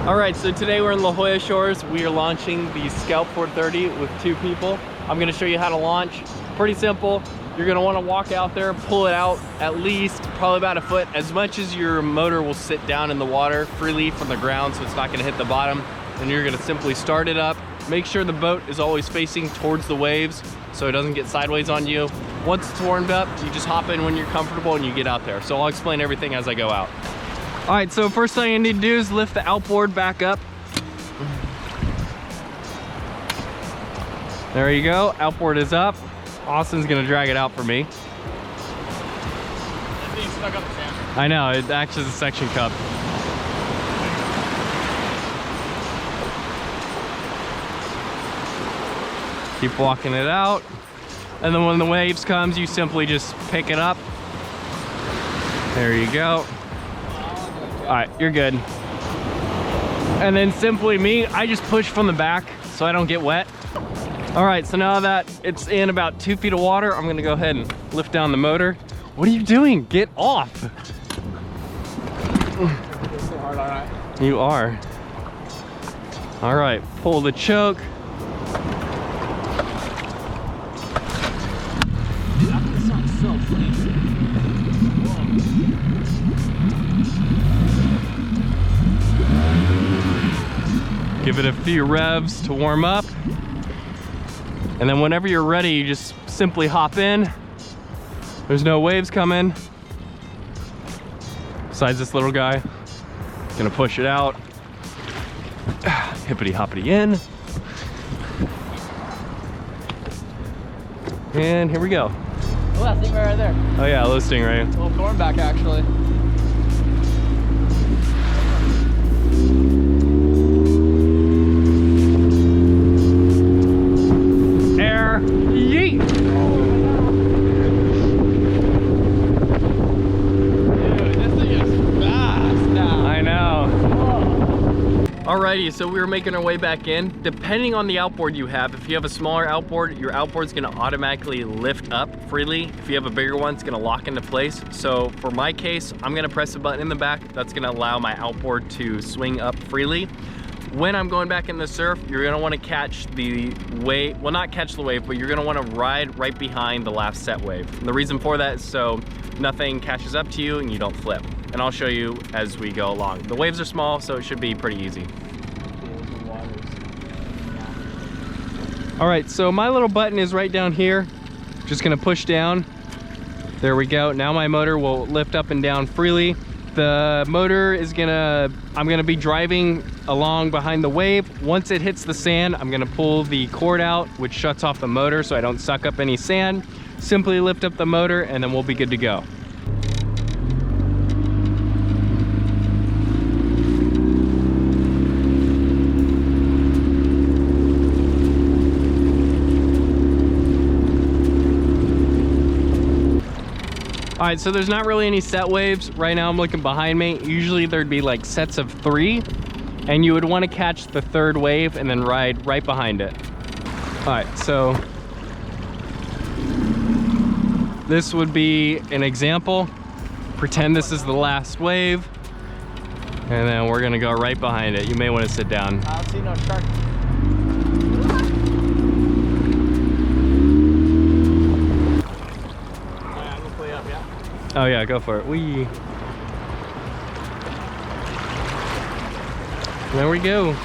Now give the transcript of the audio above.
All right, so today we're in La Jolla Shores. We are launching the Scout 430 with 2 people. I'm gonna show you how to launch. Pretty simple. You're gonna wanna walk out there, pull it out at least probably about a foot, as much as your motor will sit down in the water freely from the ground so it's not gonna hit the bottom. And you're gonna simply start it up. Make sure the boat is always facing towards the waves so it doesn't get sideways on you. Once it's warmed up, you just hop in when you're comfortable and you get out there. So I'll explain everything as I go out. All right, so first thing you need to do is lift the outboard back up. There you go, outboard is up. Austin's gonna drag it out for me. That thing's stuck up the sand. I know, it acts as a suction cup. Keep walking it out. And then when the waves comes, you simply just pick it up. There you go. All right, you're good. And then simply I just push from the back so I don't get wet. All right, so now that it's in about 2 feet of water, I'm gonna go ahead and lift down the motor. What are you doing? Get off. So hard on it. You are. All right, pull the choke. Dude, that sounds so clean. Give it a few revs to warm up. And then whenever you're ready, you just simply hop in. There's no waves coming. Besides this little guy. Gonna push it out. Hippity hoppity in. And here we go. Oh, that thing right there. Oh yeah, little stingray. Little thornback, actually. Air, yeet! Dude, this thing is fast now. I know. Alrighty, so we were making our way back in. Depending on the outboard you have, if you have a smaller outboard, your outboard's gonna automatically lift up freely. If you have a bigger one, it's gonna lock into place. So for my case, I'm gonna press a button in the back. That's gonna allow my outboard to swing up freely. When I'm going back in the surf, you're gonna wanna catch the wave, well not catch the wave, but you're gonna wanna ride right behind the last set wave. And the reason for that is so nothing catches up to you and you don't flip. And I'll show you as we go along. The waves are small, so it should be pretty easy. All right, so my little button is right down here. Just gonna push down. There we go. Now my motor will lift up and down freely. The motor is I'm gonna be driving along behind the wave. Once it hits the sand, I'm gonna pull the cord out, which shuts off the motor so I don't suck up any sand. Simply lift up the motor and then we'll be good to go. All right, so there's not really any set waves. Right now I'm looking behind me. Usually there'd be like sets of 3, and you would want to catch the 3rd wave and then ride right behind it. All right, so this would be an example. Pretend this is the last wave, and then we're gonna go right behind it. You may want to sit down. I don't see no shark. Oh yeah, go for it. Whee! There we go.